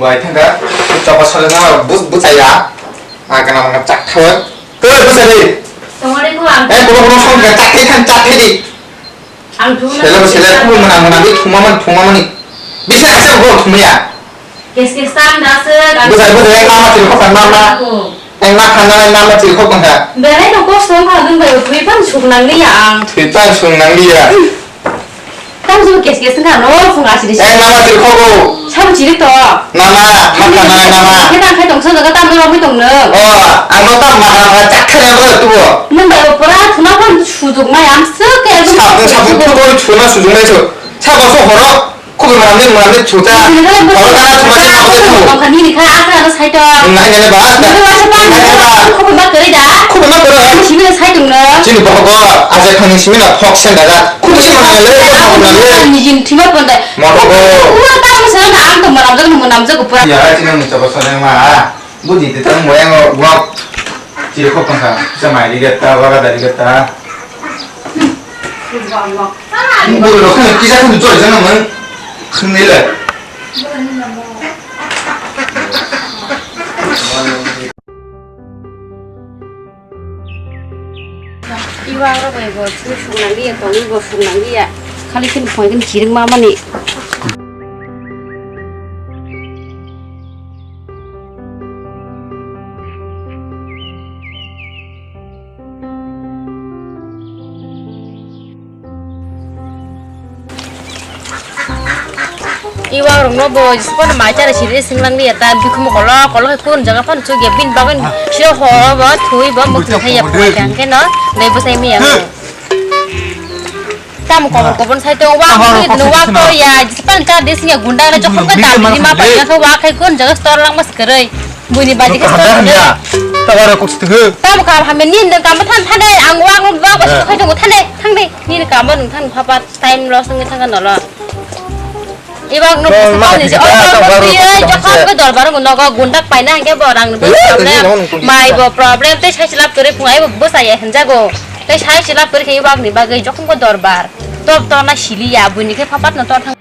buat tangga coba soalnya bucaya akan nama cak kawan tuh bucaya di belum soalnya cak di seleb pun menang di cuma mani bisa aja gua cuma ya kes-kesan dasar bucaya yang nama jadi kau nama yang nama jadi kau kan beres dong kau semua kan baru tuipan sunang dia tuipan sunang dia kan juga kes-kesan kan lo fungsi di sini nama jadi kau sama cilik toh nama kita kan dong sana kita belum hitung nih anu tak mana caknya tuh neng baru pernah kenapa sujuk mayam sekali sabun tuh cuma sujuk itu sabun so horok kok mengambil juta kalau kan cuma itu kan ini kan aku harus hitung nah ini bahas kok benar kali dah kok benar kali sini harus hitung nih sini pokoknya aja kan sini nak hoaxen dah kok sih mana ini izin timah pun deh mau udah tahu misalnya aku menamjak pura ya sini mencoba soalnya mah budi itu kan moyang gua jadi kok kan bisa main kita warga dari kita 이거 그냥 기사 좀 줘. 이제는 큰일 내. 이와로 이거 수능이야. 또 이거 수능이야. 칼리킨 보이긴 지름 마마니. iwa rong no bo spon ma cha siri singlang ni ta bi khum kolo kun jaga phan chu ge bin bagan shiro ho ba thui ba mu thai ya pa dang ke no nei bo sai mi ya tam ko bon sai to wa ni no wa ko ya spon cha de singa gunda na jokhom ka ta bi ma pa ya so wa khai kun jaga store lang mas kerai buni ba ji ka store ya ta wa ko stu tam ka ha men nin ka ma than dai ang wa ko ba ko khai to than dai thang dai ni ka ma than pha pa time lo sing thang kan lo iwak no pani je dia jokham ke dor barang no gundak paina ke borang problem mai bo problem te sai silap kore pungai bo sai hanjago te sai silap kore ke iwak ni bagai jokham ko dorbar top to na sili ya buni ke papat no tor thang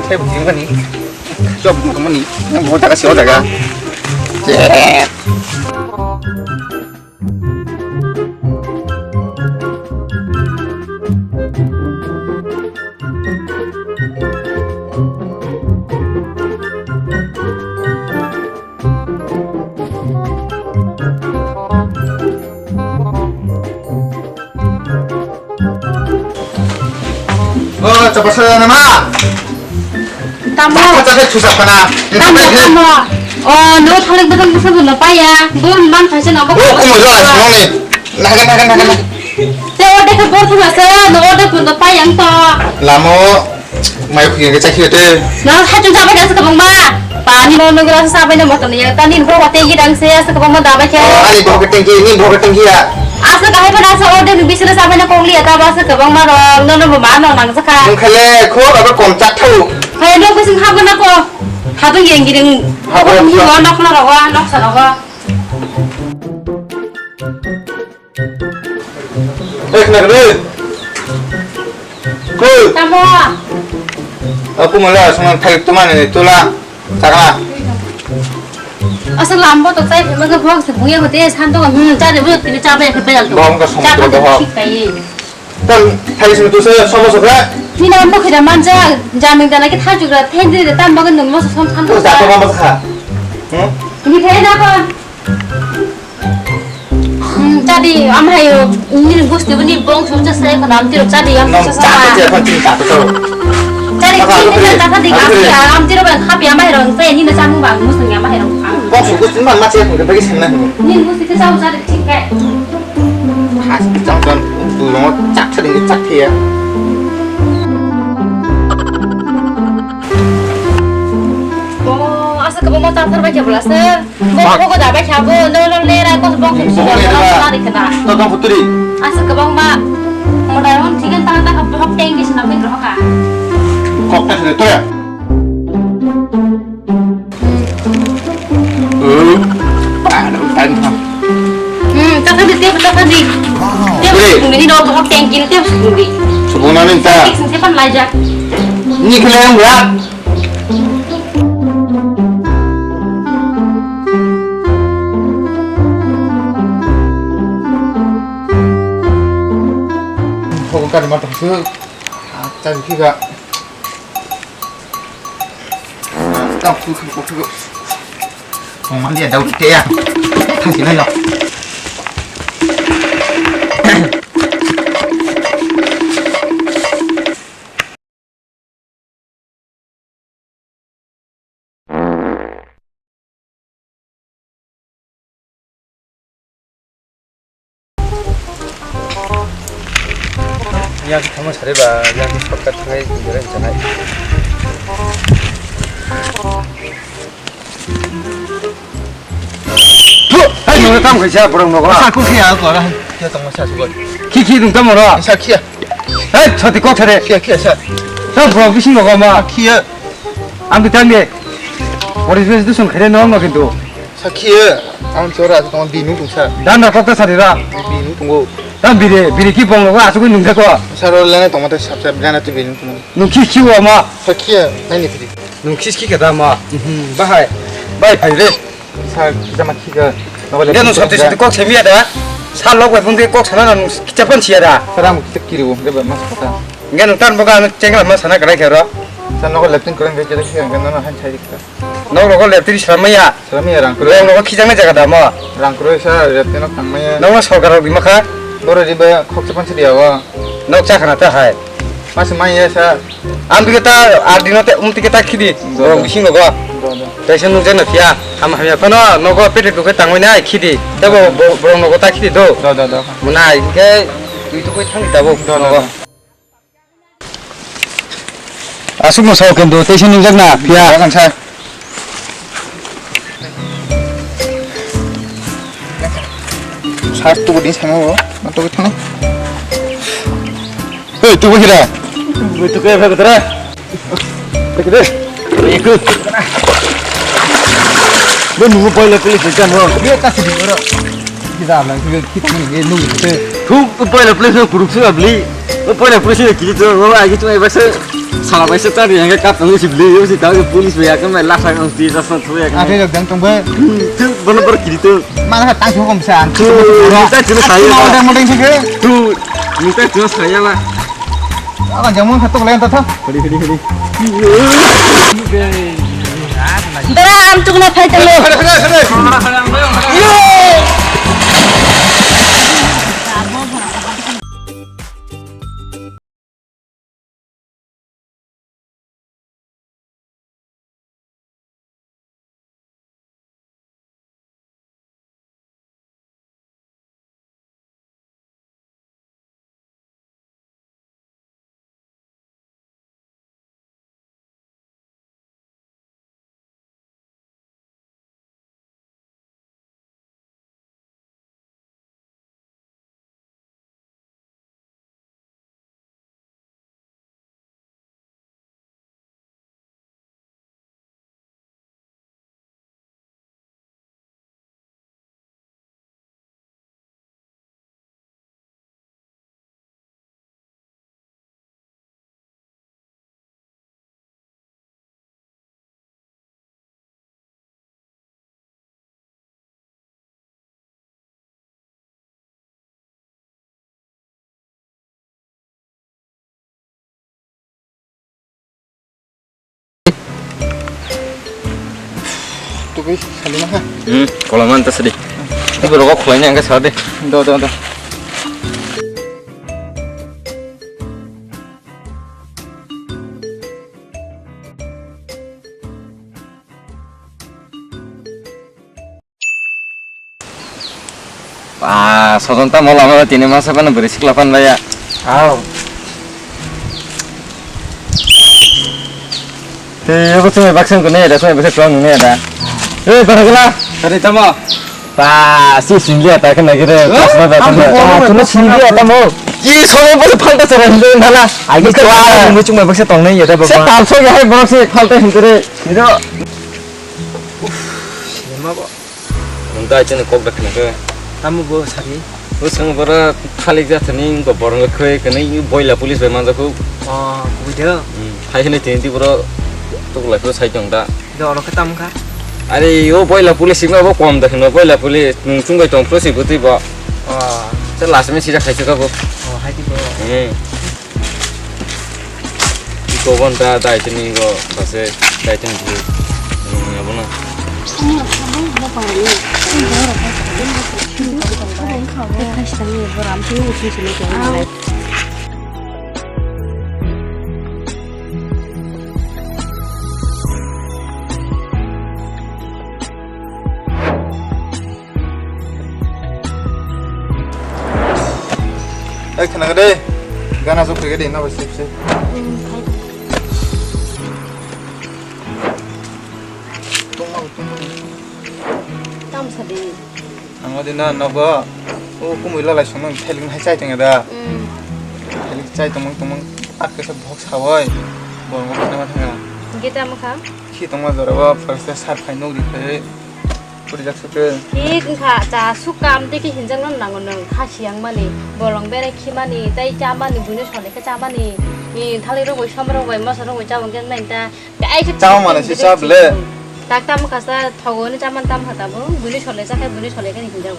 saya begini kan nih job kamu nih yang mau tak kasih otak ya cepat saja nama. Tamu. Cepat susah pana. Tamu. Oh, no thalik betul betul belum payah. Belum man fashion apa? Oh, kamu jual semua nih. Naga. Saya order ke bor pun saya, no order pun tak payah toh. Lama, mai punya kecak itu. Nah, hajung sampai dah sekarang mah. Pani mau nunggu sampai dah motor ni. Tadi info tinggi dan saya sekarang mah dah baca. Oh, ini bawa tinggi ya. Asa kahit pa nasa order ni bisira sabi na kong liya tapos sa kabang marong no bumano nang saka yung kale ko ako kontak to kaya no kasi habon ako habon yung giring habon yung anak na rawa anak sa rawa kenapa ko tamo aku malah sama thalik teman ini itulah sakala asal lambo to sai phema ga bhog se bhuye hote san to cha de bhut ni cha ba ke pejal to bom ka samudra to ha tan thai sin tu se somo sokra ni na mo khira manja jaming dana ke tha jugra thendi de tam bagan nunglo sam sam to sa to ma kha ni phe na ko jadi amhayo ni gusti bani bong somja sai ka nam tiro jadi am sa sa jadi ni na ta di am tiro ba kha pya mai rong pe ni na sam bang mus nya mai rong bong su gusti man ma che ko bagi sem na ni gusti ke sau jadi thik ke ha jang don tu lo chak chading ke chak thia asa ke bong ta thar ba ke bla se bong ko da ba kha bo no le ra ko bong su ba la ri kana to dong putri asa ke bong ma modal hon thikan ta ta hop teng ki sana min ro ka kok ta se to ya tan ha ta tadi tiap tadi tiap ini no hop teng ki tiap sundi sebenarnya ta simpan lajak Ni kena yang berat. Bukan mata su, cari juga. Tahu tu. Orang dia dah udah ya. Thằng gì này rồi. 이야기 한번 잘해봐. 이야기 섞어 통해 문제는 있잖아. Hãy subscribe cho kênh Ghiền Mì Gõ để không bỏ lỡ những video hấp dẫn. kia tổng sao rồi. 키키 눈 감아라. 사 키야. 에이, 저한테 꼭 차례. 키야 사. 저 뭐야, 미친 거가 마. 키야. 아무튼 당내. 우리 집에서도 좀 그래 놓은 거 근데. 사 키야. 아무 저라 동안 비누 동사. 난나 꼭 살이라. 비누 동고. 난 미리 기봉 거 아주 눈 대고. 사rol라네 동안에 삽삽 미안해 또 비누 동고. 눈 키키워 마. 사 키야. 아니 비디. 눈 키키가 마. 바하이. 바이 파이래. 사 기자마 키가. 내가 눈 섭대서 꼭 재미야다. 살라고 해본데 꼭 사나는 기차번 치야다. 사람 듣기로 그래 맞다. 이게 눈단 뭐가 쟁을 한번 사나 그래 겨라. 산노가 랩팅 그런 게 저렇게 그냥 너는 한 차이니까. 너가 랩들이 사람이야. 사람이랑 그래 너가 키장내 자가다 뭐. 랑크로에서 랩팅은 강마야. 너가 서가로 비마카. 너를 집에 콕스 번치리야와. 너 자카나타 하이. 마스마이에서 안 되겠다. 아디노테 움티겠다 키디. 너 무슨 거가. 대신 누제는 피야. 하면 거너 너가 빼를 그거 당원이야 키디. 내가 뭐 너가 딱 키디도. 너너너. 문화 이게 유튜브에 탕있다고 너가. 아 숨어 서 근도 대신 누제나 피야. 강차. 살 두고 니 생각어. 나 또 그러네. 에 또 보기라. 왜또 그래 그래. 그래. 이거 너 누구 벌레 끌리 있잖아. Dia kasih di orang. Kita bilang kita ni nu itu. 그 벌레 끌리서 구룩수가 블리. 그 벌레 끌리서 기저 뭐 아기 좀 해봐서 사람 있어 따리 yang kapten si beli yo si tahu polis ya kan main lasak on si sasa tu ya kan. Ada yang tentang ber. Tu benar-benar gitu. Mana tang hukum san. Tu minta jelas saya. Mau modeng sih ke? Tu minta jelas saya lah. Akan jamu satu kalian tetap. Hadi. Dalam cuk na fight lo. Tu ke salima ha. Kalau mantap sedih. Ini berokok kulanya enggak salah deh. Do. Ah, sonta mau lama tini masa apa berisik lapan baya. Aw. Aku cuma vaksin kene ada, saya bisa keluar ini ada. Barangkali dari tamu. Si sini ada kan lagi deh. Cuma sini ada mau. Ih, soalnya pas falta serendeng malah. Aku keluar, aku cuma vaksin tong nih ada bapak. Saya tahu soalnya hai vaksin falta hindre. Itu. Siapa kok? Nunda aja nih kok betul ke. Kamu go sari. Usang bara khalik jatuh nih, gak borong ke kue, kene boiler polis beman jago. Oh, kuda. 하이네 되는데 그러 또 라이프 사이정다 너는 그 땀가 아니 이거 보일러 폴리스가 뭐 꼼다 너 보일러 폴리 중간에 좀 프로시 부터 봐 저 라스면 시작 할까 봐 하이디 뭐 이거 본다 다이튼 이거 벌써 다이튼 그 뭐나 그나 그래 가나 좀 그게 있나 벌써 없이 땀사디 어디나 너가 꿈을 라이서는 텔링 할 짜이정이다 텔링 짜이 동망 앞에서 복 사와이 뭐 그나마 당아 이게 땀가 키 동마 저러와 벌써 살 파이노 리페 우리 작수들 가 자 수감 되게 현장은 나고는 가시 양만이 bolong베레 키만이 따이 짜만이 분유 설레가 짜만이 이 탈리로 고 셔머로 고 마서로 고 짜본 게 맨다 아이스 짜만은 진짜 블레 딱땀 가서 더고는 짜만 땀 하다보 분유 설레 자게 분유 설레가 현장고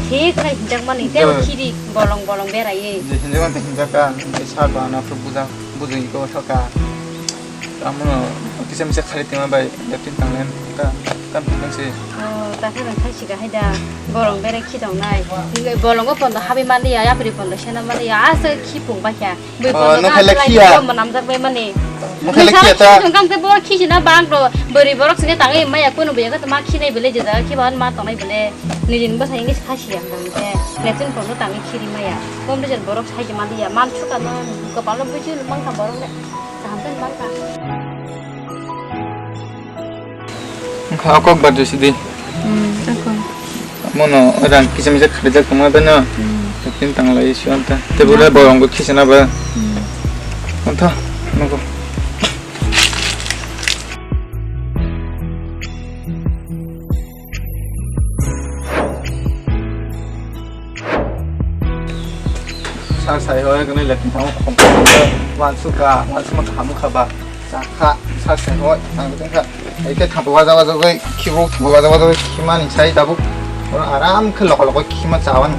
그가 현장만이 때로 키리 bolong 베라이 이제 현장한테 현장가 이제 살도 안 앞으로 부정 이거 할까 아무나 어디서 미세 칼이 때만 봐 랩틴 당len 깐 평시 따뜻한 칼시가 하다 bolong 베레 키동나이 이거 bolong 거 본다 하비만이야 야프리 본다 셔나만이야 아서 키봉 바샤 뭐 본다 뭐 남자 베만이 강대 뭐 키시나 방로 버리 버럭 승에 당에 마야 꾸는 베가 마 키네 빌레 제다 키반 마 당에 빌레 니진 뭐 사이게 카시야 근데 랩틴 본도 당에 키리 마야 봄들 버럭 사이게 만이야 만 추가는 그 발로 부지 망타 버럭네 잠깐 망타 Aku baju sih deh. Aku. Mono orang kisah misal kerja kemana benar. Tapi tanggal lagi sih anta. Tapi boleh bawa orang kisah napa? Anta, nunggu. Saya orang kena lihat kamu komputer, wan suka kamu kabar. 자, 사실 뭐 당근가 이렇게 타고 가자마자 그 키로 타고 가자마자 키만 이차이 다고 오늘 아람 클럭클럭 키만 짜원